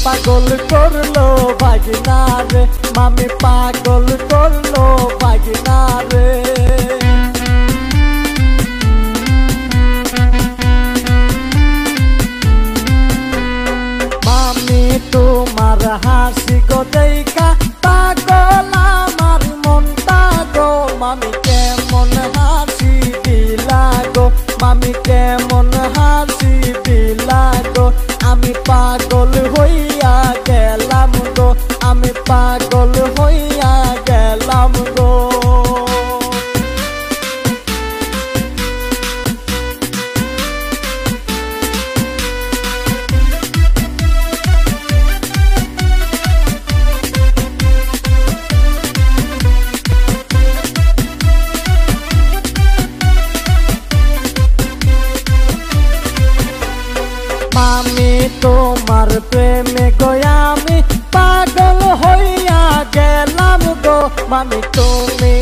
পাগল করলো ভাগিনা রে, মামি পাগল করলো ভাগিনা রে। মামি তোমার হাসি গো দেখা পাগল আমার মনটা গো, মামি কেমন হাসি দিলা গো, মামি কেমন হাসি দিলা গো। আমি পাগল হইয়া গেলাম গো, আমি পাগল হইয়া গেলাম গো। মামি তোমার প্রেমে গো আমি পাগল হইয়া গেলাম গো, মামি তুমি